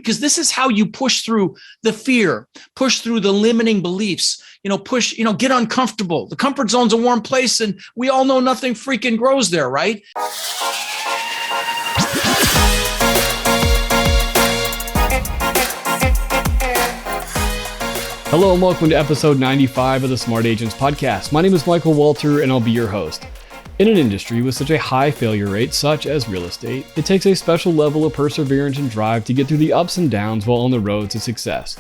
because this is how you push through the fear, push through the limiting beliefs, get uncomfortable. The comfort zone's a warm place, and we all know nothing freaking grows there, right? Hello and welcome to episode 95 of the Smart Agents podcast. My name is Michael Walter and I'll be your host. In an industry with such a high failure rate, such as real estate, it takes a special level of perseverance and drive to get through the ups and downs while on the road to success.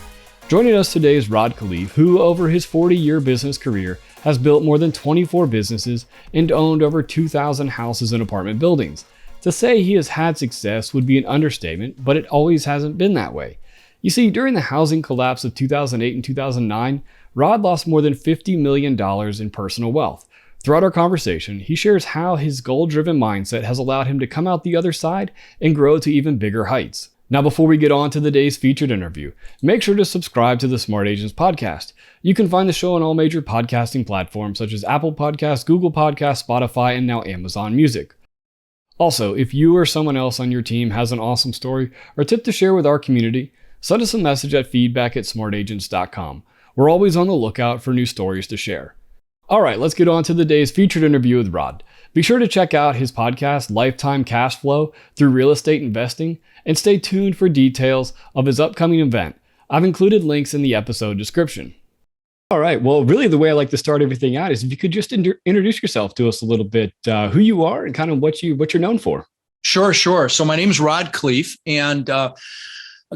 Joining us today is Rod Khleif, who over his 40-year business career has built more than 24 businesses and owned over 2,000 houses and apartment buildings. To say he has had success would be an understatement, but it always hasn't been that way. You see, during the housing collapse of 2008 and 2009, Rod lost more than $50 million in personal wealth. Throughout our conversation, he shares how his goal-driven mindset has allowed him to come out the other side and grow to even bigger heights. Now, before we get on to the day's featured interview, make sure to subscribe to the Smart Agents podcast. You can find the show on all major podcasting platforms such as Apple Podcasts, Google Podcasts, Spotify, and now Amazon Music. Also, if you or someone else on your team has an awesome story or tip to share with our community, send us a message at feedback@smartagents.com. We're always on the lookout for new stories to share. All right, let's get on to the day's featured interview with Rod. Be sure to check out his podcast, Lifetime Cash Flow Through Real Estate Investing, and stay tuned for details of his upcoming event. I've included links in the episode description. All right, well, really the way I like to start everything out is if you could just introduce yourself to us a little bit, who you are and kind of what you're known for. Sure. So my name is Rod Khleif, and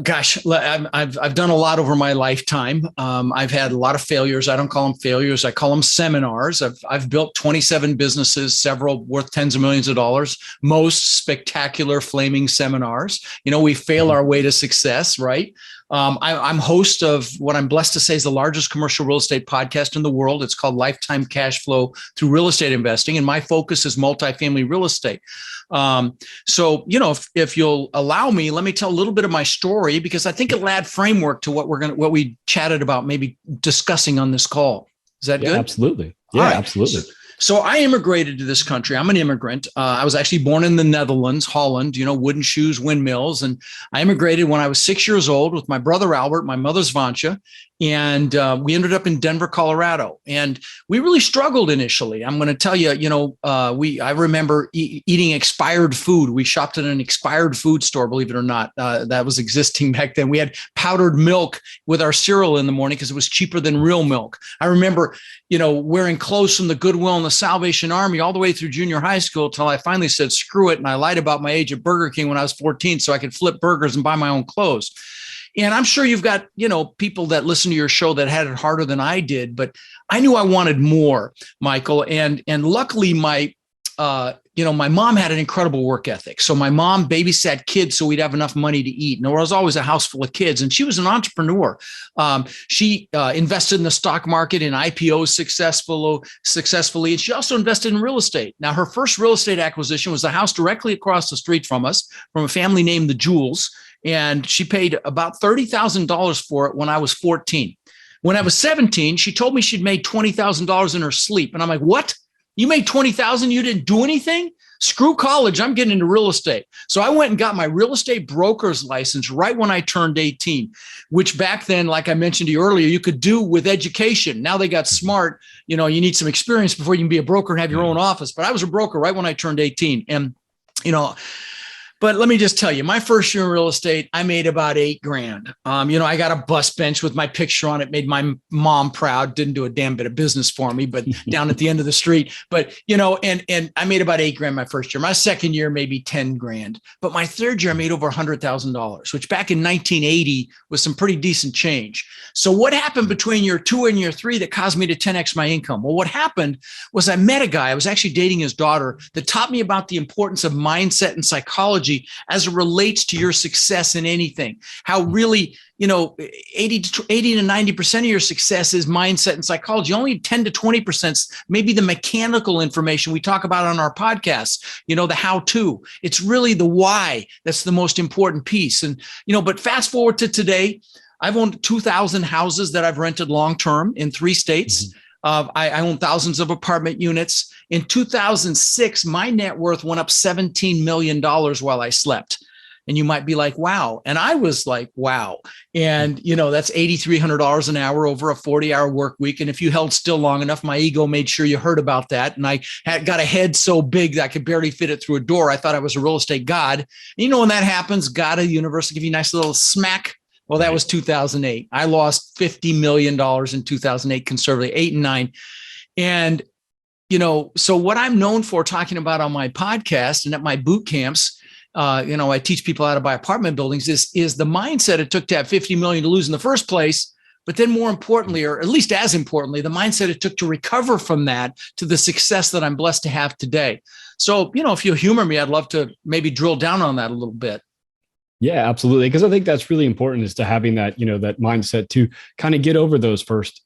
gosh, I've done a lot over my lifetime. I've had a lot of failures. I don't call them failures. I call them seminars. I've built 27 businesses, several worth tens of millions of dollars, most spectacular flaming seminars. We fail our way to success, right? I'm host of what I'm blessed to say is the largest commercial real estate podcast in the world. It's called Lifetime Cash Flow Through Real Estate Investing, and my focus is multifamily real estate. If you'll allow me, let me tell a little bit of my story, because I think it'll add framework to what we chatted about, maybe discussing on this call. Is that good? Absolutely. Yeah, right. Absolutely. So I immigrated to this country. I'm an immigrant. I was actually born in the Netherlands, Holland, wooden shoes, windmills. And I immigrated when I was 6 years old with my brother, Albert, my mother's Vansha. And we ended up in Denver, Colorado. And we really struggled initially. I'm going to tell you, I remember eating expired food. We shopped at an expired food store, believe it or not. That was existing back then. We had powdered milk with our cereal in the morning because it was cheaper than real milk. I remember, wearing clothes from the Goodwill and the Salvation Army all the way through junior high school till I finally said, screw it. And I lied about my age at Burger King when I was 14 so I could flip burgers and buy my own clothes. And I'm sure you've got, people that listen to your show that had it harder than I did, but I knew I wanted more, Michael. And luckily my mom had an incredible work ethic. So my mom babysat kids so we'd have enough money to eat. And there was always a house full of kids. And she was an entrepreneur. She invested in the stock market and IPOs successfully. And she also invested in real estate. Now, her first real estate acquisition was the house directly across the street from us, from a family named the Jewels. And she paid about $30,000 for it when I was 14. When I was 17, she told me she'd made $20,000 in her sleep. And I'm like, what? You made $20,000? You didn't do anything? Screw college. I'm getting into real estate. So I went and got my real estate broker's license right when I turned 18, which back then, like I mentioned to you earlier, you could do with education. Now they got smart. You need some experience before you can be a broker and have your own office. But I was a broker right when I turned 18. And, but let me just tell you, my first year in real estate, I made about $8,000. I got a bus bench with my picture on it, made my mom proud, didn't do a damn bit of business for me, but down at the end of the street. But, and I made about $8,000 my first year. My second year, maybe $10,000. But my third year, I made over $100,000, which back in 1980 was some pretty decent change. So what happened between year 2 and year 3 that caused me to 10x my income? Well, what happened was I met a guy, I was actually dating his daughter, that taught me about the importance of mindset and psychology as it relates to your success in anything. How really, 80 to 90% of your success is mindset and psychology. Only 10 to 20% maybe the mechanical information we talk about on our podcasts, the how-to. It's really the why that's the most important piece. And, but fast forward to today, I've owned 2,000 houses that I've rented long-term in 3 states. Mm-hmm. I own thousands of apartment units. In 2006, my net worth went up $17 million while I slept. And you might be like, wow. And I was like, wow. And, that's $8,300 an hour over a 40-hour work week. And if you held still long enough, my ego made sure you heard about that. And I got a head so big that I could barely fit it through a door. I thought I was a real estate god. And when that happens, God of the universe will give you a nice little smack. Well, that was 2008. I lost $50 million in 2008, conservatively, 8 and 9. And, so what I'm known for talking about on my podcast and at my boot camps, I teach people how to buy apartment buildings is the mindset it took to have 50 million to lose in the first place. But then more importantly, or at least as importantly, the mindset it took to recover from that to the success that I'm blessed to have today. So, if you'll humor me, I'd love to maybe drill down on that a little bit. Yeah, absolutely. Because I think that's really important, is to having that, that mindset to kind of get over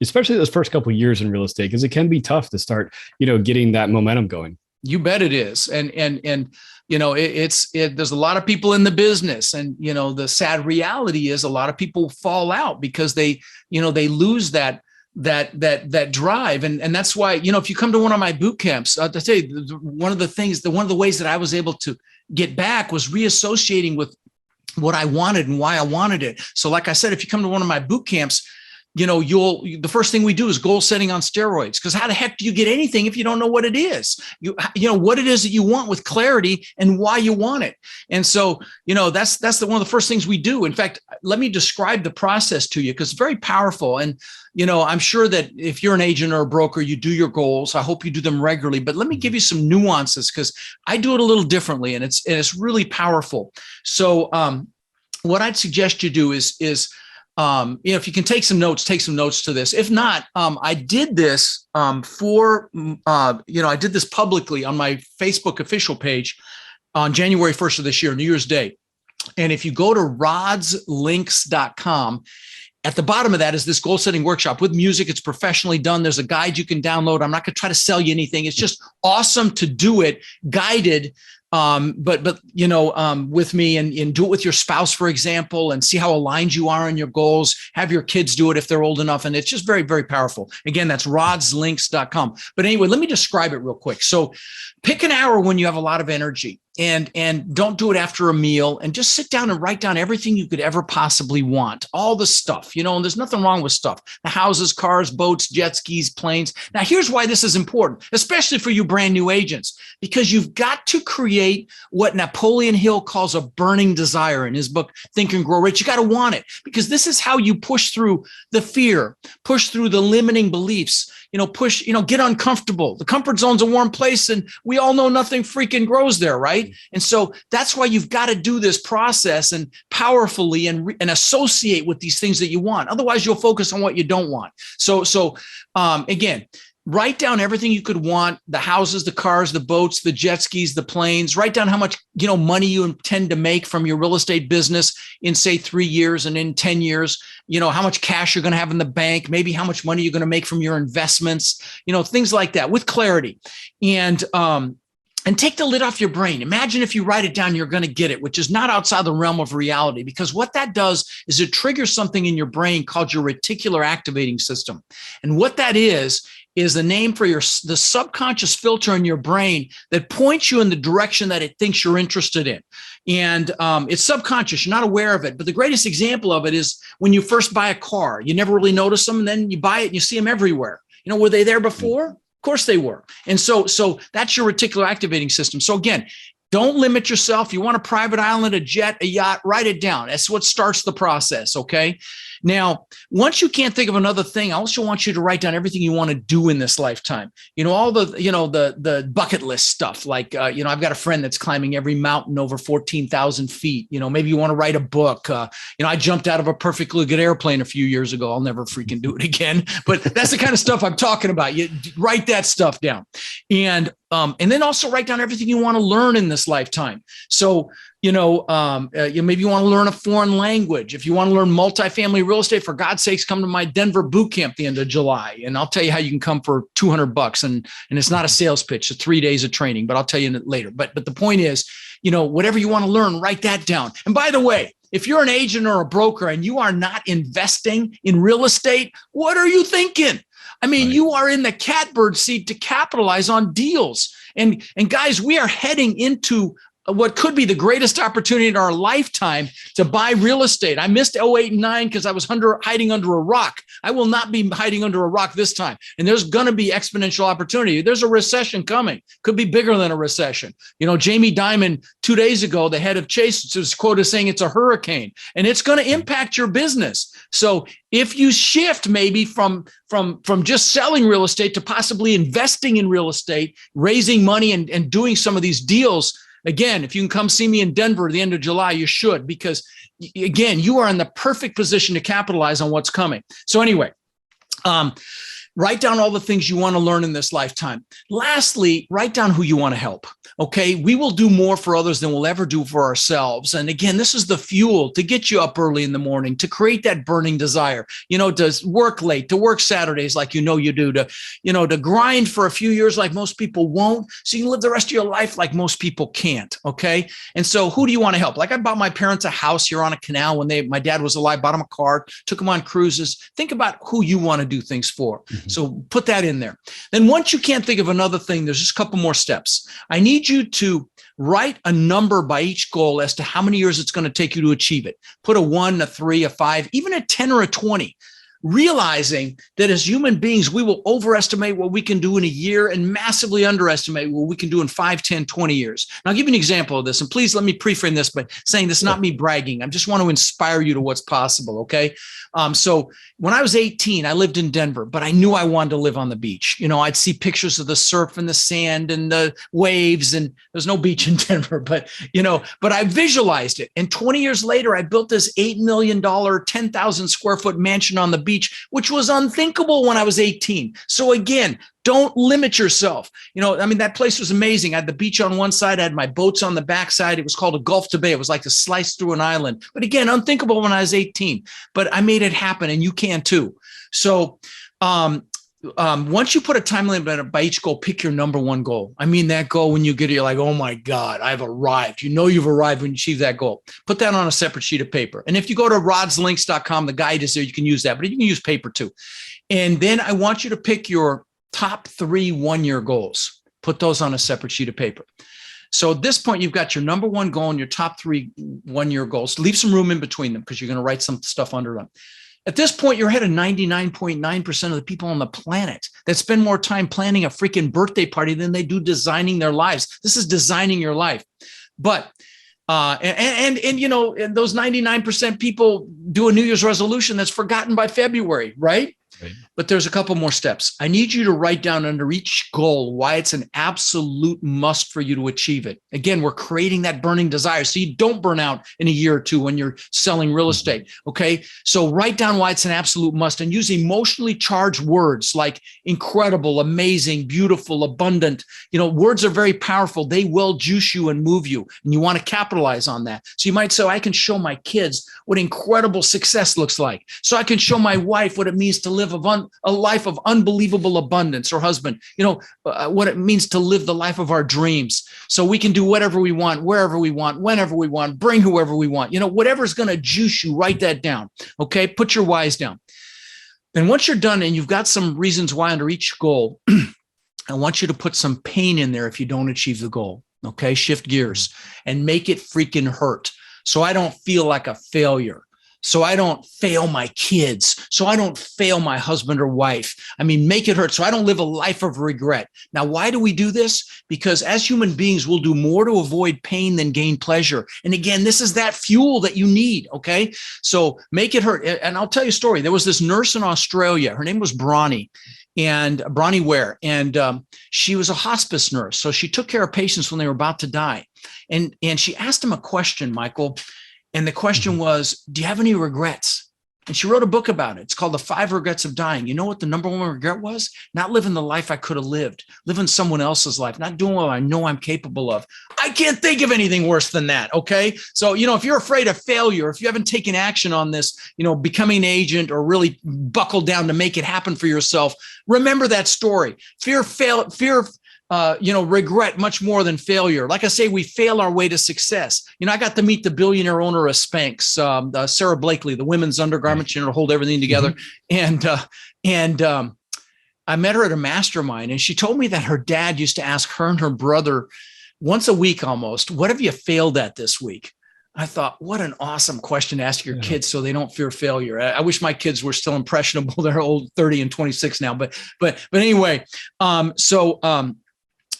especially those first couple of years in real estate, because it can be tough to start, getting that momentum going. You bet it is. And there's a lot of people in the business, and, the sad reality is a lot of people fall out because they lose that drive. And that's why, if you come to one of my boot camps, I'll tell you, one of the ways that I was able to get back was reassociating with what I wanted and why I wanted it. So like I said, if you come to one of my boot camps, the first thing we do is goal setting on steroids, because how the heck do you get anything if you don't know what it is? What it is that you want with clarity and why you want it. And so, that's one of the first things we do. In fact, let me describe the process to you, because it's very powerful. And, I'm sure that if you're an agent or a broker, you do your goals. I hope you do them regularly, but let me give you some nuances, because I do it a little differently, and it's really powerful. So, what I'd suggest you do is if you can take some notes to this. If not, I did this I did this publicly on my Facebook official page on January 1st of this year, New Year's Day. And if you go to rodslinks.com, at the bottom of that is this goal setting workshop with music. It's professionally done. There's a guide you can download. I'm not going to try to sell you anything. It's just awesome to do it guided. With me and do it with your spouse, for example, and see how aligned you are on your goals. Have your kids do it if they're old enough. And it's just very, very powerful. Again, that's rodslinks.com. But anyway, let me describe it real quick. So pick an hour when you have a lot of energy, and don't do it after a meal, and just sit down and write down everything you could ever possibly want. All the stuff, and there's nothing wrong with stuff. The houses, cars, boats, jet skis, planes. Now, here's why this is important, especially for you brand new agents, because you've got to create what Napoleon Hill calls a burning desire in his book, Think and Grow Rich. You got to want it, because this is how you push through the fear, push through the limiting beliefs, get uncomfortable. The comfort zone's a warm place, and we all know nothing freaking grows there, right? And so that's why you've got to do this process and powerfully and associate with these things that you want. Otherwise, you'll focus on what you don't want. So again, write down everything you could want: the houses, the cars, the boats, the jet skis, the planes. Write down how much, money you intend to make from your real estate business in, say, 3 years, and in 10 years, how much cash you're going to have in the bank, maybe how much money you're going to make from your investments, things like that with clarity. And take the lid off your brain. Imagine if you write it down, you're going to get it, which is not outside the realm of reality, because what that does is it triggers something in your brain called your reticular activating system. And what that is the name for the subconscious filter in your brain that points you in the direction that it thinks you're interested in. And it's subconscious. You're not aware of it. But the greatest example of it is when you first buy a car. You never really notice them, and then you buy it and you see them everywhere. Were they there before? Of course they were. And so that's your reticular activating system. So again, don't limit yourself. You want a private island, a jet, a yacht, write it down. That's what starts the process. Okay. Now, once you can't think of another thing, I also want you to write down everything you want to do in this lifetime. All the bucket list stuff. Like, I've got a friend that's climbing every mountain over 14,000 feet. Maybe you want to write a book. I jumped out of a perfectly good airplane a few years ago. I'll never freaking do it again. But that's the kind of stuff I'm talking about. You write that stuff down. And then also write down everything you want to learn in this lifetime. So, maybe you want to learn a foreign language. If you want to learn multifamily real estate, for God's sakes, come to my Denver boot camp the end of July. And I'll tell you how you can come for $200. And it's not a sales pitch. It's 3 days of training, but I'll tell you later. But the point is, whatever you want to learn, write that down. And by the way, if you're an agent or a broker and you are not investing in real estate, what are you thinking? I mean, You are in the catbird seat to capitalize on deals. And guys, we are heading into what could be the greatest opportunity in our lifetime to buy real estate. I missed 08 and 9 because I was hiding under a rock. I will not be hiding under a rock this time. And there's going to be exponential opportunity. There's a recession coming. Could be bigger than a recession. Jamie Dimon 2 days ago, the head of Chase, was quoted saying it's a hurricane, and it's going to impact your business. So if you shift maybe from just selling real estate to possibly investing in real estate, raising money and doing some of these deals, again, if you can come see me in Denver at the end of July, you should, because again, you are in the perfect position to capitalize on what's coming. So anyway, write down all the things you want to learn in this lifetime. Lastly, write down who you want to help. Okay. We will do more for others than we'll ever do for ourselves. And again, this is the fuel to get you up early in the morning, to create that burning desire, to work late, to work Saturdays like you do, to grind for a few years like most people won't, so you can live the rest of your life like most people can't. Okay. And so who do you want to help? Like I bought my parents a house here on a canal when my dad was alive, bought them a car, took them on cruises. Think about who you want to do things for. So put that in there. Then once you can't think of another thing, there's just a couple more steps. I need you to write a number by each goal as to how many years it's going to take you to achieve it. Put a 1, a 3, a 5, even a 10 or a 20. Realizing that as human beings, we will overestimate what we can do in a year and massively underestimate what we can do in 5, 10, 20 years. And I'll give you an example of this. And please let me preframe this by saying this is not me bragging. I just want to inspire you to what's possible. Okay. So when I was 18, I lived in Denver, but I knew I wanted to live on the beach. I'd see pictures of the surf and the sand and the waves, and there's no beach in Denver, but I visualized it. And 20 years later, I built this $8 million, 10,000 square foot mansion on the beach, which was unthinkable when I was 18. So again, don't limit yourself. That place was amazing. I had the beach on one side. I had my boats on the backside. It was called a Gulf to Bay. It was like a slice through an island. But again, unthinkable when I was 18. But I made it happen, and you can too. So once you put a time limit by each goal, pick your number one goal. That goal, when you get it, you're like, oh my God, I've arrived. You've arrived when you achieve that goal. Put that on a separate sheet of paper. And if you go to rodslinks.com, the guide is there. You can use that, but you can use paper too. And then I want you to pick your top 3 one-year goals. Put those on a separate sheet of paper. So at this point, you've got your number one goal and your top 3 one-year goals. Leave some room in between them because you're going to write some stuff under them. At this point, you're ahead of 99.9% of the people on the planet that spend more time planning a freaking birthday party than they do designing their lives. This is designing your life. But and those 99% people do a New Year's resolution that's forgotten by February, right? Right. But there's a couple more steps. I need you to write down under each goal why it's an absolute must for you to achieve it. Again, we're creating that burning desire so you don't burn out in a year or two when you're selling real estate. Okay. So write down why it's an absolute must and use emotionally charged words like incredible, amazing, beautiful, abundant. Words are very powerful. They will juice you and move you. And you want to capitalize on that. So you might say, I can show my kids what incredible success looks like. So I can show my wife what it means to live a life of unbelievable abundance, or husband, what it means to live the life of our dreams. So we can do whatever we want, wherever we want, whenever we want, bring whoever we want, whatever's going to juice you, write that down. Okay. Put your whys down. Then once you're done and you've got some reasons why under each goal, I want you to put some pain in there if you don't achieve the goal. Okay. Shift gears and make it freaking hurt. So I don't feel like a failure. So I don't fail my kids. So I don't fail my husband or wife. Make it hurt. So I don't live a life of regret. Now, why do we do this? Because as human beings, we'll do more to avoid pain than gain pleasure. And again, this is that fuel that you need. Okay. So make it hurt. And I'll tell you a story. There was this nurse in Australia. Her name was Bronnie Ware. And she was a hospice nurse. So she took care of patients when they were about to die. And she asked him a question, Michael. And the question was, do you have any regrets? And she wrote a book about it. It's called The 5 Regrets of Dying. You know what the number one regret was? Not living the life I could have lived, living someone else's life, not doing what I know I'm capable of. I can't think of anything worse than that. Okay. So, if you're afraid of failure, if you haven't taken action on this, becoming an agent or really buckle down to make it happen for yourself, remember that story. Fear regret much more than failure. Like I say, we fail our way to success. I got to meet the billionaire owner of Spanx, Sarah Blakely, the women's undergarment, to hold everything together. And I met her at a mastermind, and she told me that her dad used to ask her and her brother once a week almost, what have you failed at this week? I thought, what an awesome question to ask your kids so they don't fear failure. I wish my kids were still impressionable. They're old, 30 and 26 now. But anyway,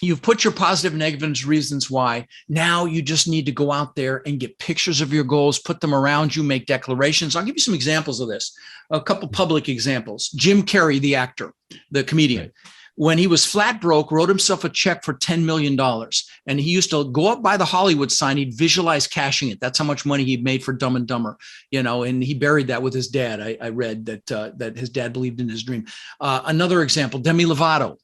you've put your positive and negative reasons why. Now you just need to go out there and get pictures of your goals, put them around you, make declarations. I'll give you some examples of this, a couple public examples. Jim Carrey, the actor, the comedian. Right. When he was flat broke, wrote himself a check for $10 million. And he used to go up by the Hollywood sign. He'd visualize cashing it. That's how much money he'd made for Dumb and Dumber, and he buried that with his dad. I read that his dad believed in his dream. Another example, Demi Lovato,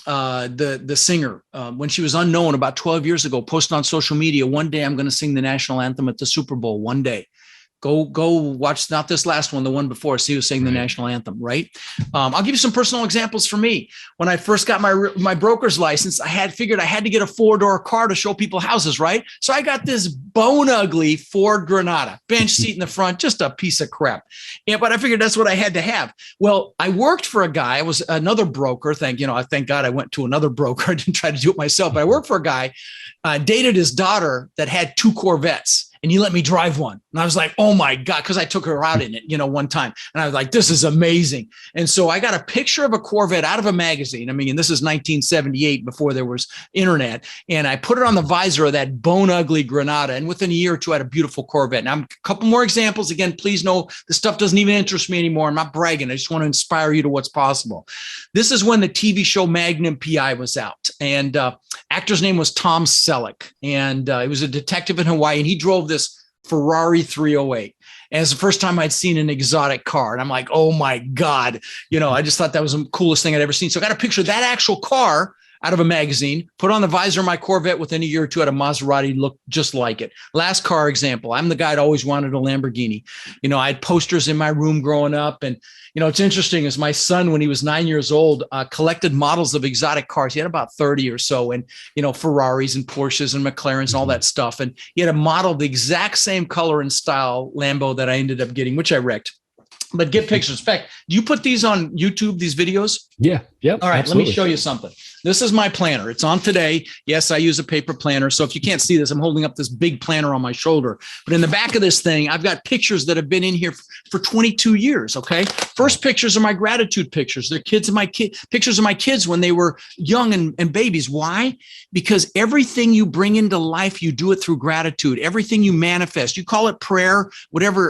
the singer, when she was unknown about 12 years ago, posted on social media, one day I'm going to sing the national anthem at the Super Bowl, one day. Go watch, not this last one, the one before. See who sang the national anthem, right? I'll give you some personal examples for me. When I first got my broker's license, I figured I had to get a 4-door car to show people houses, right? So I got this bone ugly Ford Granada, bench seat in the front, just a piece of crap. But I figured that's what I had to have. Well, I worked for a guy. I was another broker. Thank God I went to another broker. I didn't try to do it myself, but I worked for a guy, dated his daughter that had 2 Corvettes. And he let me drive one. And I was like, oh my God, because I took her out in it, one time. And I was like, this is amazing. And so I got a picture of a Corvette out of a magazine. I mean, and this is 1978 before there was internet. And I put it on the visor of that bone ugly Granada. And within a year or two, I had a beautiful Corvette. Now, a couple more examples. Again, please know this stuff doesn't even interest me anymore. I'm not bragging. I just want to inspire you to what's possible. This is when the TV show Magnum PI was out. And actor's name was Tom Selleck. And he was a detective in Hawaii. And he drove this Ferrari 308. And it's the first time I'd seen an exotic car. And I'm like, oh my God. I just thought that was the coolest thing I'd ever seen. So I got a picture of that actual car out of a magazine, put on the visor of my Corvette. Within a year or two, had a Maserati look just like it. Last car example. I'm the guy that always wanted a Lamborghini. I had posters in my room growing up. And, it's interesting is my son, when he was 9 years old, collected models of exotic cars. He had about 30 or so, and, Ferraris and Porsches and McLarens and all that stuff. And he had a model, the exact same color and style Lambo that I ended up getting, which I wrecked. But get pictures. In fact, do you put these on YouTube, these videos? Yeah. Yep. All right. Absolutely. Let me show you something. This is my planner. It's on today. Yes, I use a paper planner. So if you can't see this, I'm holding up this big planner on my shoulder. But in the back of this thing, I've got pictures that have been in here for 22 years. Okay. First pictures are my gratitude pictures. They're pictures of my kids when they were young and babies. Why? Because everything you bring into life, you do it through gratitude. Everything you manifest, you call it prayer,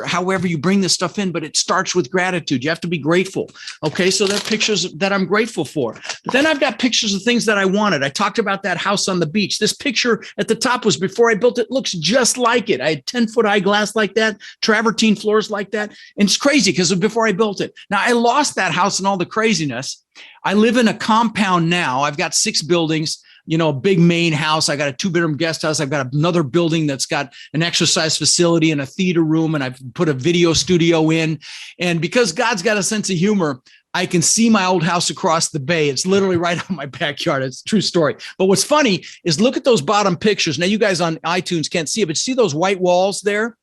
however you bring this stuff in, but it starts with gratitude. You have to be grateful. Okay. So they're pictures that I'm grateful for. But then I've got pictures of things that I wanted. I talked about that house on the beach. This picture at the top was before I built it. Looks just like it. I had 10-foot eyeglass like that, travertine floors like that. And it's crazy because before I built it. Now I lost that house and all the craziness. I live in a compound now. I've got 6 buildings, a big main house. I got a 2-bedroom guest house. I've got another building that's got an exercise facility and a theater room. And I've put a video studio in. And because God's got a sense of humor, I can see my old house across the bay. It's literally right out my backyard. It's a true story. But what's funny is look at those bottom pictures. Now, you guys on iTunes can't see it, but see those white walls there?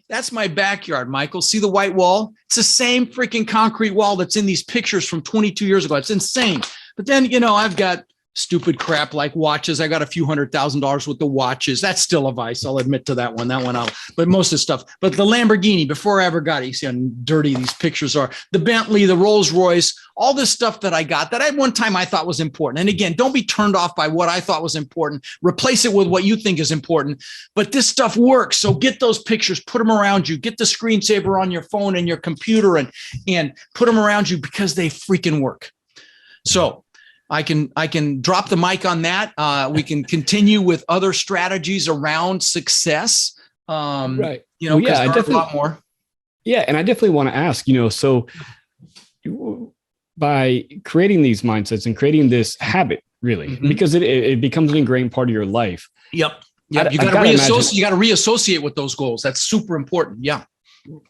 That's my backyard, Michael. See the white wall? It's the same freaking concrete wall that's in these pictures from 22 years ago. It's insane. But then, I've got stupid crap like watches. I got a few $100,000 worth of watches. That's still a vice. I'll admit to that one. That one out. But most of the stuff. But the Lamborghini, before I ever got it, you see how dirty these pictures are. The Bentley, the Rolls Royce, all this stuff that I got that at one time I thought was important. And again, don't be turned off by what I thought was important. Replace it with what you think is important. But this stuff works. So get those pictures, put them around you. Get the screensaver on your phone and your computer and put them around you because they freaking work. So I can drop the mic on that. We can continue with other strategies around success. Right. I definitely a lot more. Yeah. And I definitely want to ask, so by creating these mindsets and creating this habit, really, because it becomes an ingrained part of your life. Yep. You got to reassociate with those goals. That's super important. Yeah.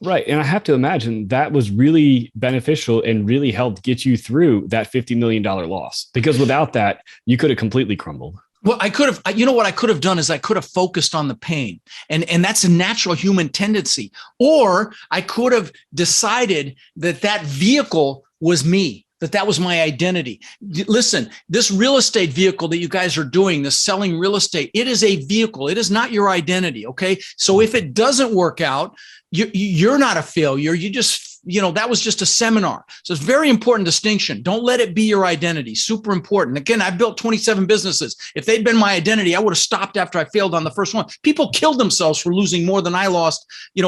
Right. And I have to imagine that was really beneficial and really helped get you through that $50 million loss, because without that, you could have completely crumbled. Well, I could have, what I could have done is I could have focused on the pain, and that's a natural human tendency. Or I could have decided that vehicle was me. that was my identity. Listen, this real estate vehicle that you guys are doing, this selling real estate, it is a vehicle. It is not your identity. Okay. So if it doesn't work out, you're not a failure. You just, that was just a seminar. So it's a very important distinction. Don't let it be your identity. Super important. Again, I built 27 businesses. If they'd been my identity, I would have stopped after I failed on the first one. People killed themselves for losing more than I lost,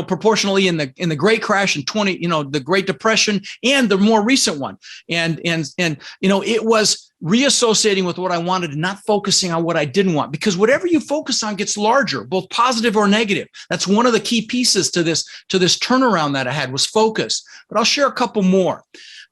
proportionally in the Great Crash and the Great Depression and the more recent one. And it was reassociating with what I wanted and not focusing on what I didn't want, because whatever you focus on gets larger, both positive or negative. That's one of the key pieces to this turnaround that I had, was focus. But I'll share a couple more.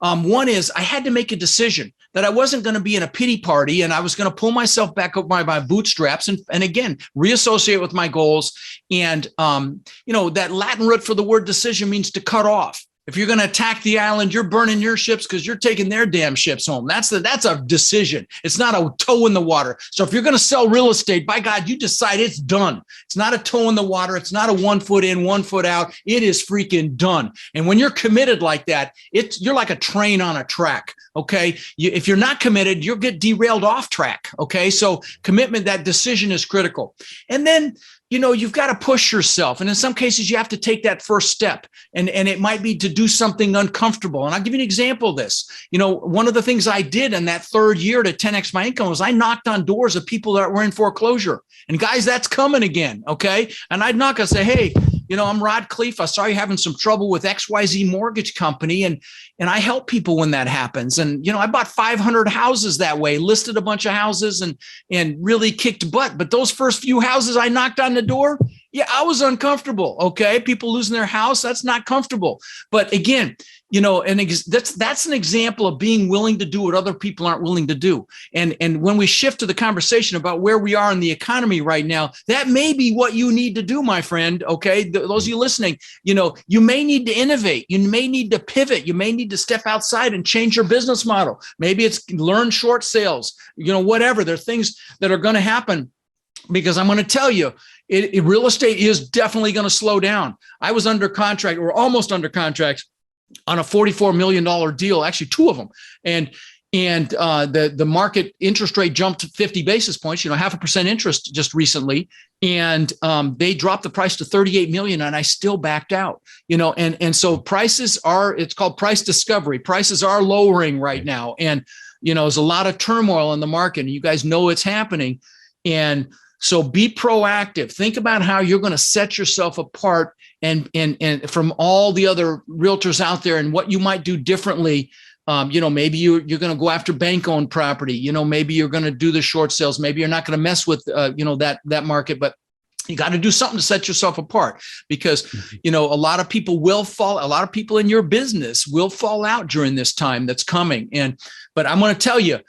One is I had to make a decision that I wasn't going to be in a pity party, and I was going to pull myself back up by my bootstraps and again, reassociate with my goals. And, that Latin root for the word decision means to cut off. If you're going to attack the island, you're burning your ships because you're taking their damn ships home. That's a decision. It's not a toe in the water. So if you're going to sell real estate, by God, you decide it's done. It's not a toe in the water. It's not a 1 foot in, 1 foot out. It is freaking done. And when you're committed like that, you're like a train on a track. Okay. If you're not committed, you'll get derailed off track. Okay. So commitment, that decision is critical. And then, you've got to push yourself. And in some cases, you have to take that first step. And it might be to do something uncomfortable. And I'll give you an example of this. One of the things I did in that third year to 10x my income was I knocked on doors of people that were in foreclosure. And guys, that's coming again. Okay. And I'd knock and say, hey, I'm Rod Khleif. I saw you having some trouble with XYZ mortgage company. And I help people when that happens. And, I bought 500 houses that way, listed a bunch of houses and really kicked butt. But those first few houses I knocked on the door, yeah, I was uncomfortable. Okay. People losing their house, that's not comfortable. But again, that's an example of being willing to do what other people aren't willing to do. And when we shift to the conversation about where we are in the economy right now, that may be what you need to do, my friend. Okay. Those of you listening, you may need to innovate. You may need to pivot. You may need to step outside and change your business model. Maybe it's learn short sales, whatever. There are things that are going to happen, because I'm going to tell you, real estate is definitely going to slow down. I was under contract, or almost under contract, on a $44 million deal, actually two of them. And the market interest rate jumped 50 basis points, 0.5% interest just recently. And they dropped the price to 38 million, and I still backed out, and so prices it's called price discovery. Prices are lowering right now. And, there's a lot of turmoil in the market, and you guys know it's happening. And so be proactive. Think about how you're going to set yourself apart and from all the other realtors out there, and what you might do differently. Maybe you're going to go after bank-owned property. Maybe you're going to do the short sales. Maybe you're not going to mess with, that market, but you got to do something to set yourself apart, because, a lot of people in your business will fall out during this time that's coming. But I'm going to tell you,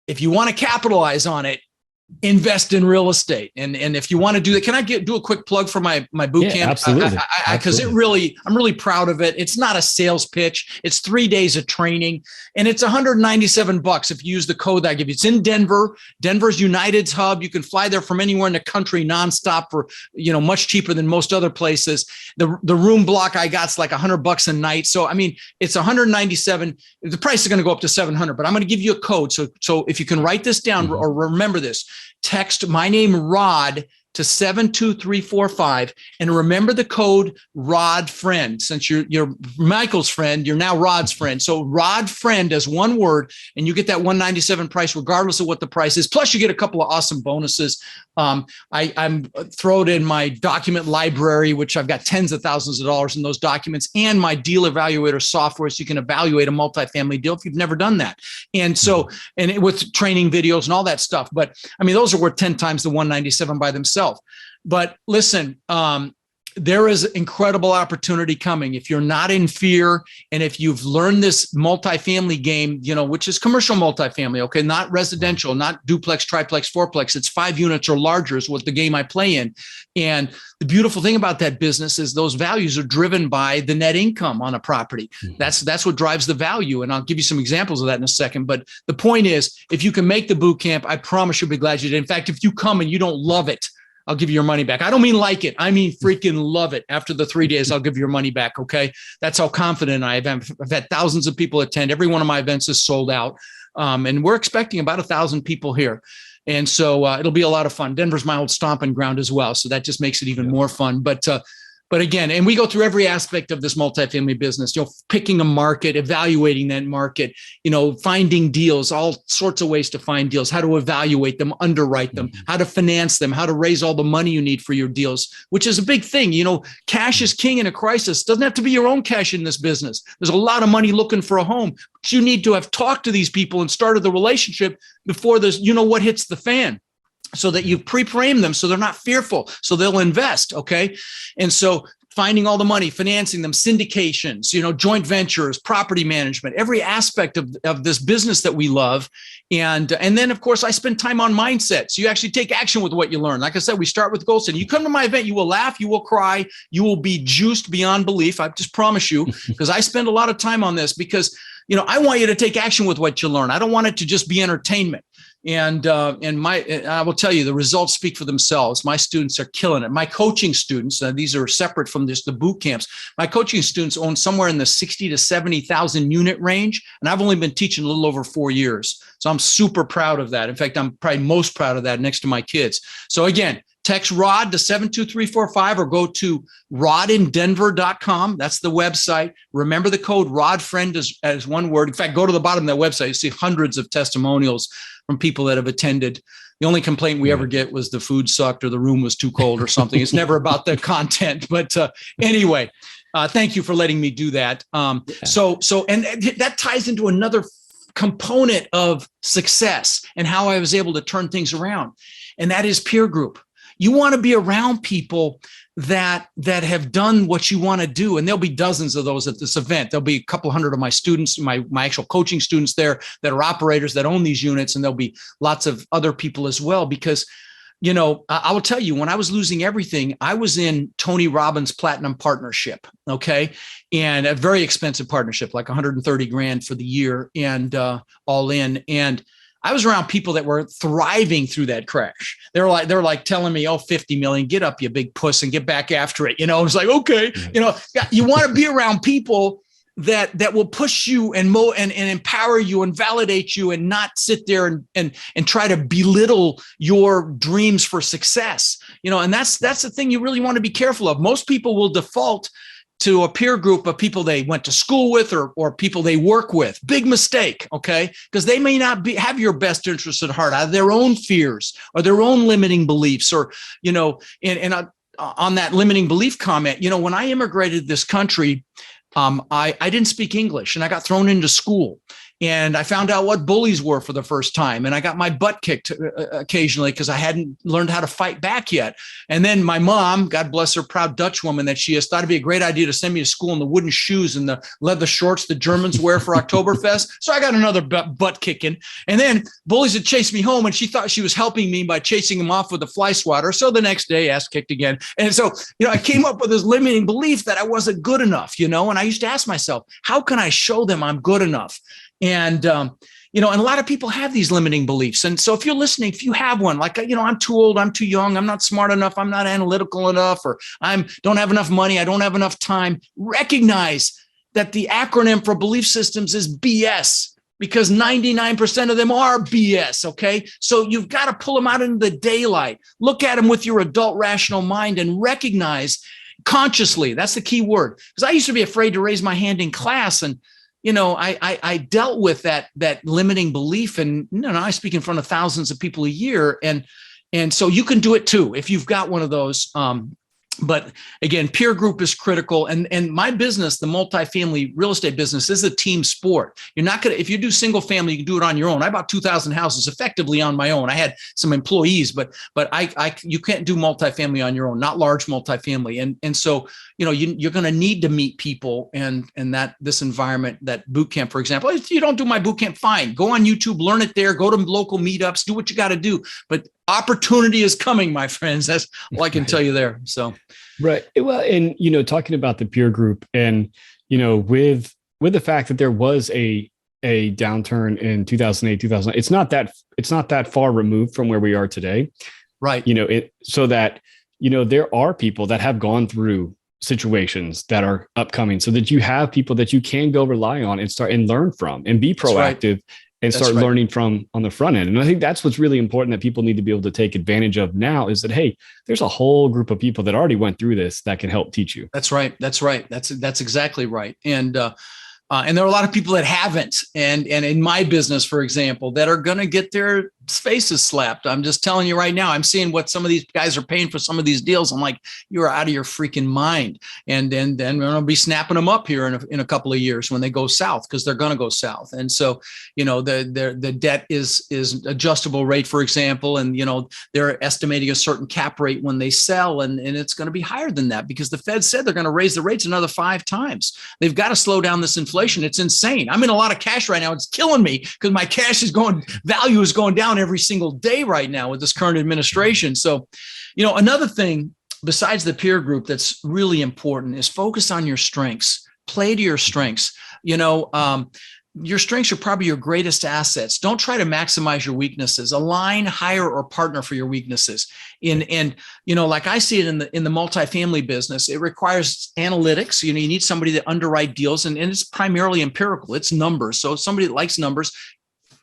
if you want to capitalize on it, invest in real estate. And if you want to do that, can I do a quick plug for my boot camp? Absolutely. Because I'm really proud of it. It's not a sales pitch. It's 3 days of training, and it's $197 if you use the code that I give you. It's in Denver. Denver's United's hub. You can fly there from anywhere in the country nonstop for, much cheaper than most other places. The room block I got's like $100 a night. So, it's $197. The price is going to go up to $700, but I'm going to give you a code. So if you can write this down or remember this, text my name, Rod, to 72345, and remember the code Rod Friend. Since you're Michael's friend, you're now Rod's friend. So Rod Friend as one word, and you get that $197 price regardless of what the price is. Plus, you get a couple of awesome bonuses. I'm throw it in my document library, which I've got tens of thousands of dollars in those documents, and my deal evaluator software, so you can evaluate a multifamily deal if you've never done that. And so, with training videos and all that stuff. But those are worth 10 times the $197 by themselves. But listen, there is incredible opportunity coming. If you're not in fear, and if you've learned this multifamily game, which is commercial multifamily, okay, not residential, not duplex, triplex, fourplex, it's 5 units or larger is what the game I play in. And the beautiful thing about that business is those values are driven by the net income on a property. Mm-hmm. That's what drives the value. And I'll give you some examples of that in a second. But the point is, if you can make the boot camp, I promise you'll be glad you did. In fact, if you come and you don't love it, I'll give you your money back. I don't mean like it. I mean freaking love it. After the 3 days, I'll give you your money back. Okay. That's how confident I am. I've had thousands of people attend. Every one of my events is sold out. And we're expecting about 1,000 people here. And so it'll be a lot of fun. Denver's my old stomping ground as well. So that just makes it even more fun. But again, and we go through every aspect of this multifamily business, picking a market, evaluating that market, finding deals, all sorts of ways to find deals, how to evaluate them, underwrite them, how to finance them, how to raise all the money you need for your deals, which is a big thing. Cash is king in a crisis. Doesn't have to be your own cash in this business. There's a lot of money looking for a home, but you need to have talked to these people and started the relationship before there's, what hits the fan, so that you pre-frame them so they're not fearful, so they'll invest, okay? And so finding all the money, financing them, syndications, joint ventures, property management, every aspect of this business that we love. And then, of course, I spend time on mindset. So you actually take action with what you learn. Like I said, we start with goal setting. You come to my event, you will laugh, you will cry, you will be juiced beyond belief. I just promise you, because I spend a lot of time on this because, I want you to take action with what you learn. I don't want it to just be entertainment. And I will tell you, the results speak for themselves. My students are killing it. My coaching students, these are separate from the boot camps. My coaching students own somewhere in the 60 to 70,000 unit range. And I've only been teaching a little over 4 years. So I'm super proud of that. In fact, I'm probably most proud of that next to my kids. So again, text Rod to 72345 or go to rodindenver.com. That's the website. Remember the code RODFRIEND as one word. In fact, go to the bottom of that website. You see hundreds of testimonials from people that have attended. The only complaint we ever get was the food sucked or the room was too cold or something. It's never about the content. But anyway, thank you for letting me do that. So that ties into another component of success and how I was able to turn things around. And that is peer group. You want to be around people that have done what you want to do. And there'll be dozens of those at this event. There'll be a couple hundred of my students, my actual coaching students there that are operators that own these units. And there'll be lots of other people as well, because, I will tell you, when I was losing everything, I was in Tony Robbins' Platinum Partnership. Okay. And a very expensive partnership, like 130 grand for the year and all in. And I was around people that were thriving through that crash. They're like telling me, 50 million, get up, you big puss, and get back after it. It's like, okay, you want to be around people that will push you and empower you and validate you and not sit there and try to belittle your dreams for success. And that's the thing you really want to be careful of. Most people will default to a peer group of people they went to school with or people they work with. Big mistake, okay? Because they may not have your best interest at heart, out of their own fears or their own limiting beliefs, or, on that limiting belief comment, when I immigrated this country, I didn't speak English and I got thrown into school. And I found out what bullies were for the first time. And I got my butt kicked occasionally because I hadn't learned how to fight back yet. And then my mom, God bless her, proud Dutch woman that she is, thought it'd be a great idea to send me to school in the wooden shoes and the leather shorts the Germans wear for Oktoberfest. So I got another butt kicking. And then bullies had chased me home and she thought she was helping me by chasing them off with a fly swatter. So the next day, ass kicked again. And so, I came up with this limiting belief that I wasn't good enough, and I used to ask myself, how can I show them I'm good enough? And, and a lot of people have these limiting beliefs. And so if you're listening, if you have one, like, I'm too old, I'm too young, I'm not smart enough, I'm not analytical enough, or don't have enough money, I don't have enough time, recognize that the acronym for belief systems is BS, because 99% of them are BS. Okay. So you've got to pull them out into the daylight, look at them with your adult rational mind and recognize consciously. That's the key word. Because I used to be afraid to raise my hand in class, and I dealt with that limiting belief, and I speak in front of thousands of people a year, and so you can do it too if you've got one of those. But again, peer group is critical. And my business, the multifamily real estate business, is a team sport. You're not going to, if you do single family, you can do it on your own. I bought 2,000 houses effectively on my own. I had some employees, but you can't do multifamily on your own, not large multifamily. And so, you're going to need to meet people and that this environment, that boot camp, for example. If you don't do my boot camp, fine. Go on YouTube, learn it there, go to local meetups, do what you got to do. But opportunity is coming, my friends. That's all I can tell you there. So, right. Well, and, talking about the peer group and, with the fact that there was a downturn in 2008, 2009, it's not that far removed from where we are today. Right. So that, there are people that have gone through situations that are upcoming, so that you have people that you can go rely on and start and learn from and be proactive and start learning from on the front end. And I think that's what's really important that people need to be able to take advantage of now, is that, hey, there's a whole group of people that already went through this that can help teach you. That's right. That's exactly right. And there are a lot of people that haven't. And in my business, for example, that are going to get their faces slapped. I'm just telling you right now, I'm seeing what some of these guys are paying for some of these deals. I'm like, you're out of your freaking mind. And then we're going to be snapping them up here in a couple of years when they go south, because they're going to go south. And so, the debt is adjustable rate, for example, and, they're estimating a certain cap rate when they sell, and it's going to be higher than that, because the Fed said they're going to raise the rates another 5 times. They've got to slow down this inflation. It's insane. I'm in a lot of cash right now. It's killing me because my cash value is going down every single day right now with this current administration. So, another thing besides the peer group that's really important is focus on your strengths. Play to your strengths. Your strengths are probably your greatest assets. Don't try to maximize your weaknesses. Align, hire, or partner for your weaknesses. Like I see it in the multifamily business, it requires analytics. You need somebody that underwrite deals, and it's primarily empirical. It's numbers. So somebody that likes numbers,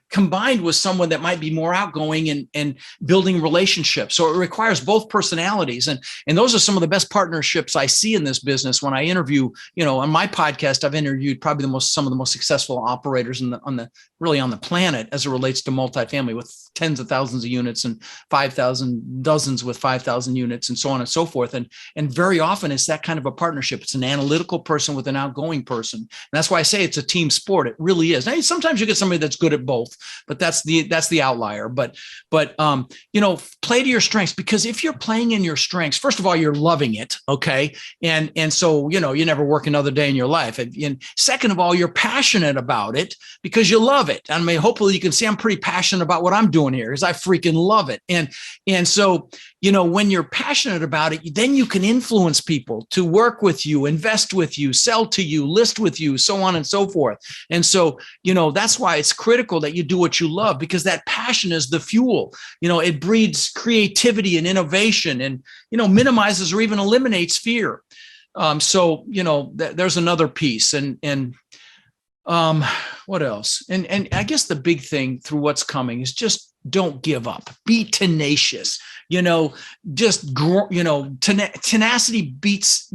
combined with someone that might be more outgoing and building relationships. So it requires both personalities. And those are some of the best partnerships I see in this business. When I interview, on my podcast, I've interviewed probably some of the most successful operators on the planet as it relates to multifamily, with tens of thousands of units and 5,000, dozens with 5,000 units, and so on and so forth. And very often it's that kind of a partnership. It's an analytical person with an outgoing person. And that's why I say it's a team sport. It really is. Now, sometimes you get somebody that's good at both, but that's the outlier. But play to your strengths, because if you're playing in your strengths, first of all, you're loving it. Okay. And so, you never work another day in your life. And second of all, you're passionate about it because you love it. I mean, hopefully you can see I'm pretty passionate about what I'm doing here, because I freaking love it. And so, when you're passionate about it, then you can influence people to work with you, invest with you, sell to you, list with you, so on and so forth. And so, that's why it's critical that you do what you love, because that passion is the fuel. It breeds creativity and innovation, and, minimizes or even eliminates fear. There's another piece. And what else? And I guess the big thing through what's coming is just don't give up. Be tenacious. Tenacity beats,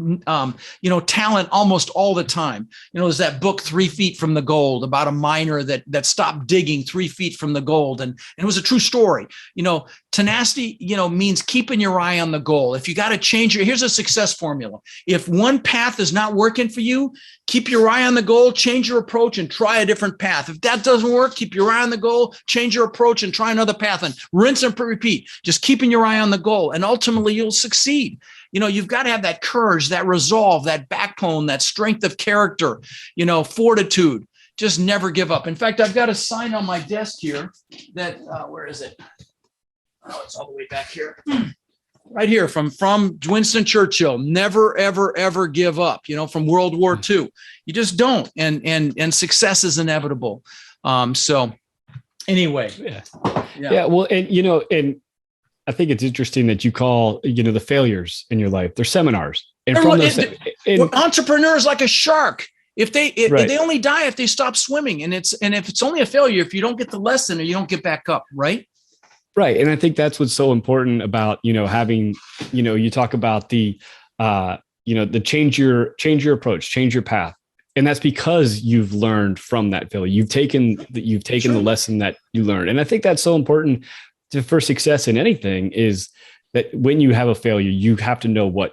talent almost all the time. There's that book, 3 Feet from the Gold, about a miner that stopped digging 3 feet from the gold. And it was a true story. Tenacity, means keeping your eye on the goal. If you got to change here's a success formula. If one path is not working for you, keep your eye on the goal, change your approach, and try a different path. If that doesn't work, keep your eye on the goal, change your approach, and try another path, and rinse and repeat. Just keeping your eye on the goal, and ultimately you'll succeed. You've got to have that courage, that resolve, that backbone, that strength of character, fortitude. Just never give up. In fact, I've got a sign on my desk here that, where is it? Oh, it's all the way back here. Right here from Winston Churchill. Never, ever, ever give up, from World War II. You just don't. And success is inevitable. So anyway. Yeah. Well, and I think it's interesting that you call, the failures in your life, they're seminars. And from those, entrepreneurs like a shark. If they only die if they stop swimming, and if it's only a failure if you don't get the lesson or you don't get back up, right? Right. And I think that's what's so important about, having, you talk about the change your approach, change your path. And that's because you've learned from that failure. You've taken the lesson that you learned. And I think that's so important for success in anything, is that when you have a failure, you have to know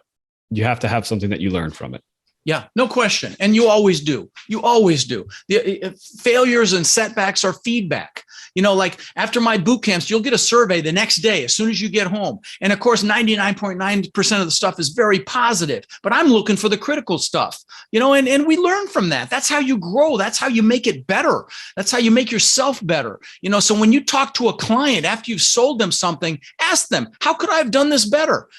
you have to have something that you learn from it. Yeah, no question. And you always do. You always do. The failures and setbacks are feedback. Like after my boot camps, you'll get a survey the next day as soon as you get home. And of course, 99.9% of the stuff is very positive, but I'm looking for the critical stuff, and we learn from that. That's how you grow. That's how you make it better. That's how you make yourself better. So when you talk to a client after you've sold them something, ask them, how could I have done this better?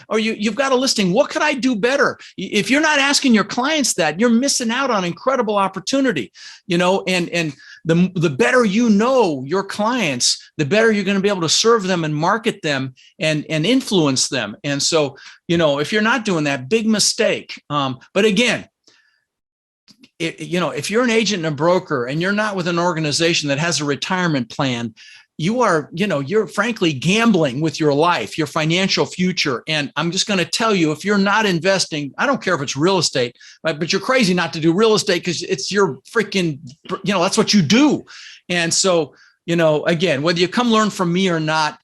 Or you've got a listing. What could I do better? If you're not asking your clients that, you're missing out on incredible opportunity, and the better you know your clients, the better you're going to be able to serve them and market them and influence them. And so, if you're not doing that, big mistake. But again, if you're an agent and a broker and you're not with an organization that has a retirement plan, you're frankly gambling with your life, your financial future. And I'm just going to tell you, if you're not investing, I don't care if it's real estate, but you're crazy not to do real estate because it's your freaking, that's what you do. And so, again, whether you come learn from me or not,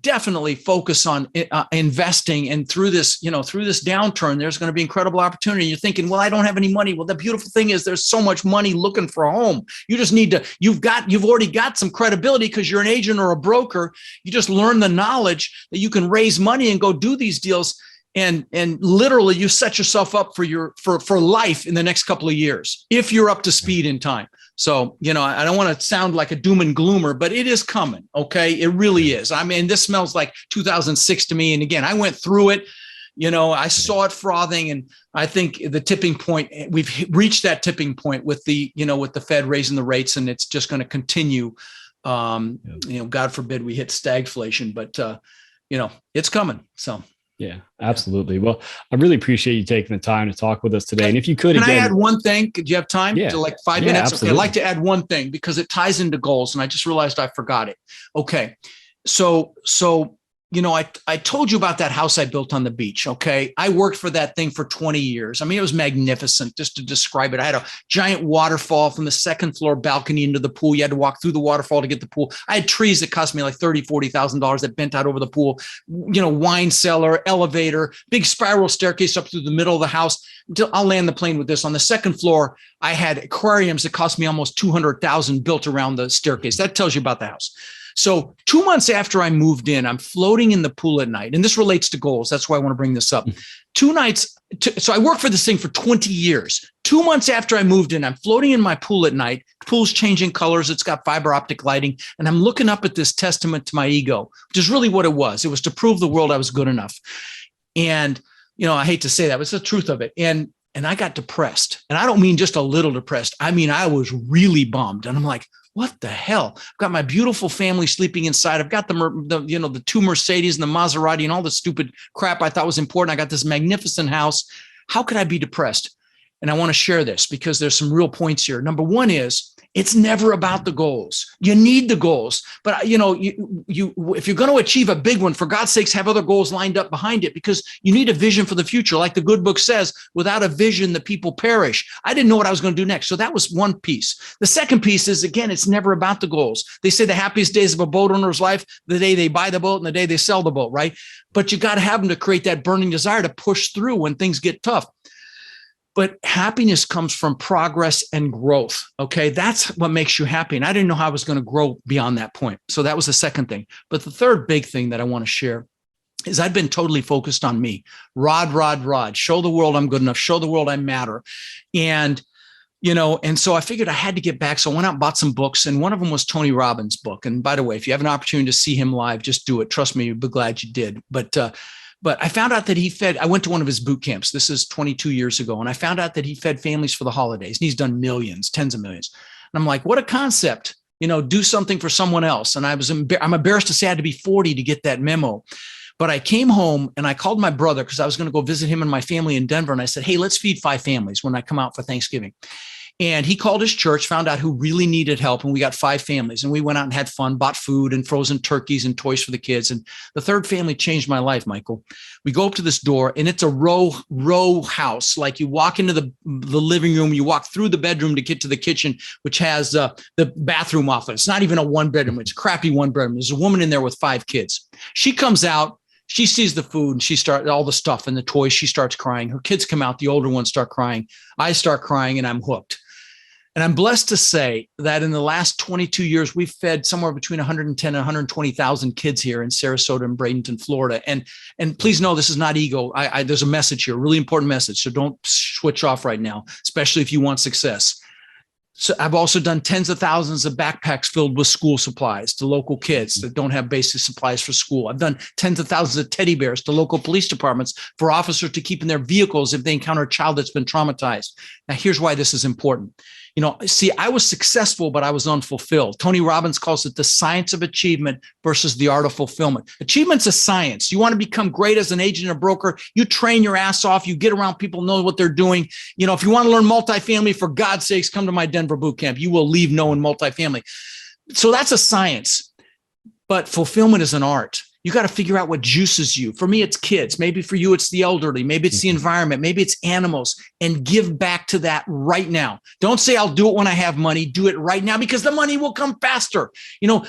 definitely focus on investing. And through this downturn, there's going to be incredible opportunity. You're thinking, well, I don't have any money. Well, the beautiful thing is there's so much money looking for a home. You just need to, you've already got some credibility because you're an agent or a broker. You just learn the knowledge that you can raise money and go do these deals. And literally you set yourself up for life in the next couple of years, if you're up to speed in time. So, I don't want to sound like a doom and gloomer, but it is coming. Okay. It really is. I mean, this smells like 2006 to me. And again, I went through it, I saw it frothing, and I think the tipping point, we've reached that tipping point with with the Fed raising the rates, and it's just going to continue. God forbid we hit stagflation, but it's coming. So. Yeah, absolutely. Well, I really appreciate you taking the time to talk with us today. And if you could, I add one thing? Could you have time to like 5 minutes? Absolutely. Okay, I'd like to add one thing because it ties into goals, and I just realized I forgot it. Okay, so I told you about that house I built on the beach. Okay, I worked for that thing for 20 years. I mean, it was magnificent. Just to describe it, I had a giant waterfall from the second floor balcony into the pool. You had to walk through the waterfall to get the pool. I had trees that cost me like $30,000-$40,000 that bent out over the pool. Wine cellar, elevator, big spiral staircase up through the middle of the house. I'll land the plane with this. On the second floor, I had aquariums that cost me almost $200,000 built around the staircase. That tells you about the house. So 2 months after I moved in, I'm floating in the pool at night. And this relates to goals. That's why I want to bring this up. So I worked for this thing for 20 years. 2 months after I moved in, I'm floating in my pool at night. Pool's changing colors. It's got fiber optic lighting. And I'm looking up at this testament to my ego, which is really what it was. It was to prove the world I was good enough. And, I hate to say that, but it's the truth of it. And I got depressed. And I don't mean just a little depressed. I mean, I was really bummed. And I'm like, what the hell? I've got my beautiful family sleeping inside. I've got the two Mercedes and the Maserati and all the stupid crap I thought was important. I got this magnificent house. How could I be depressed? And I want to share this because there's some real points here. Number one is, it's never about the goals. You need the goals, but if you're going to achieve a big one, for God's sakes, have other goals lined up behind it, because you need a vision for the future. Like the good book says, without a vision, the people perish. I didn't know what I was going to do next. So that was one piece. The second piece is, again, it's never about the goals. They say the happiest days of a boat owner's life, the day they buy the boat and the day they sell the boat, right? But you got to have them to create that burning desire to push through when things get tough. But happiness comes from progress and growth. Okay. That's what makes you happy. And I didn't know how I was going to grow beyond that point. So that was the second thing. But the third big thing that I want to share is I've been totally focused on me. Rod, show the world I'm good enough, show the world I matter. And so I figured I had to get back. So I went out and bought some books, and one of them was Tony Robbins' book. And by the way, if you have an opportunity to see him live, just do it. Trust me, you'll be glad you did. But I found out that I went to one of his boot camps. This is 22 years ago. And I found out that he fed families for the holidays, and he's done millions, tens of millions. And I'm like, what a concept, do something for someone else. And I'm embarrassed to say I had to be 40 to get that memo. But I came home and I called my brother because I was going to go visit him and my family in Denver. And I said, hey, let's feed 5 families when I come out for Thanksgiving. And he called his church, found out who really needed help. And we got 5 families, and we went out and had fun, bought food and frozen turkeys and toys for the kids. And the third family changed my life, Michael. We go up to this door, and it's a row house. Like you walk into the living room, you walk through the bedroom to get to the kitchen, which has the bathroom off it. It's not even a 1-bedroom. It's a crappy 1-bedroom. There's a woman in there with 5 kids. She comes out. She sees the food and she starts all the stuff and the toys. She starts crying. Her kids come out. The older ones start crying. I start crying, and I'm hooked. And I'm blessed to say that in the last 22 years, we've fed somewhere between 110 and 120,000 kids here in Sarasota and Bradenton, Florida. And please know this is not ego. There's a message here, a really important message. So don't switch off right now, especially if you want success. So I've also done tens of thousands of backpacks filled with school supplies to local kids that don't have basic supplies for school. I've done tens of thousands of teddy bears to local police departments for officers to keep in their vehicles if they encounter a child that's been traumatized. Now, here's why this is important. See, I was successful, but I was unfulfilled. Tony Robbins calls it the science of achievement versus the art of fulfillment. Achievement's a science. You want to become great as an agent or broker, you train your ass off, you get around people, know what they're doing. If you want to learn multifamily, for God's sakes, come to my Denver boot camp. You will leave knowing multifamily. So that's a science, but fulfillment is an art. You got to figure out what juices you. For me, it's kids. Maybe for you, it's the elderly. Maybe it's the environment. Maybe it's animals, and give back to that right now. Don't say, I'll do it when I have money. Do it right now, because the money will come faster.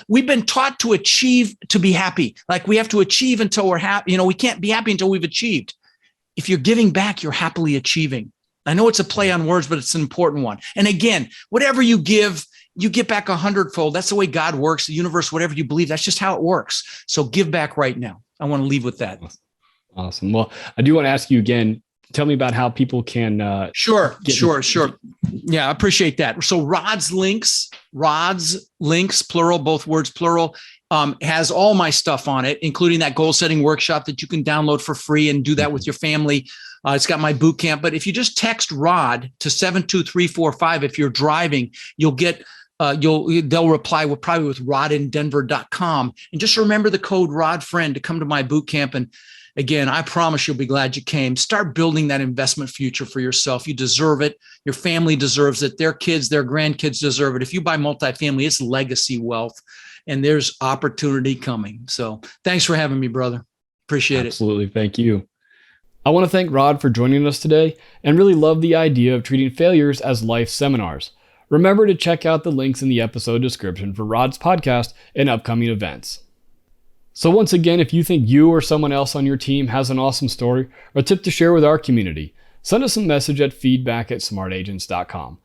We've been taught to achieve, to be happy. Like we have to achieve until we're happy. We can't be happy until we've achieved. If you're giving back, you're happily achieving. I know it's a play on words, but it's an important one. And again, whatever you give, you get back 100-fold. That's the way God works, the universe, whatever you believe, that's just how it works. So give back right now. I want to leave with that. Awesome. Well, I do want to ask you again, tell me about how people can. Sure. Yeah, I appreciate that. So Rod's links, plural, both words, plural, has all my stuff on it, including that goal setting workshop that you can download for free and do that with your family. It's got my boot camp. But if you just text Rod to 72345, if you're driving, you'll get they'll reply with rodindenver.com. And just remember the code RODFRIEND to come to my boot camp. And again, I promise you'll be glad you came. Start building that investment future for yourself. You deserve it. Your family deserves it. Their kids, their grandkids deserve it. If you buy multifamily, it's legacy wealth, and there's opportunity coming. So thanks for having me, brother. Appreciate it. Absolutely. Thank you. I want to thank Rod for joining us today, and really love the idea of treating failures as life seminars. Remember to check out the links in the episode description for Rod's podcast and upcoming events. So once again, if you think you or someone else on your team has an awesome story or tip to share with our community, send us a message at feedback@smartagents.com.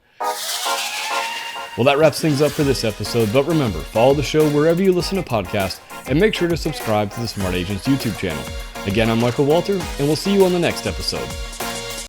Well, that wraps things up for this episode, but remember, follow the show wherever you listen to podcasts, and make sure to subscribe to the Smart Agents YouTube channel. Again, I'm Michael Walter, and we'll see you on the next episode.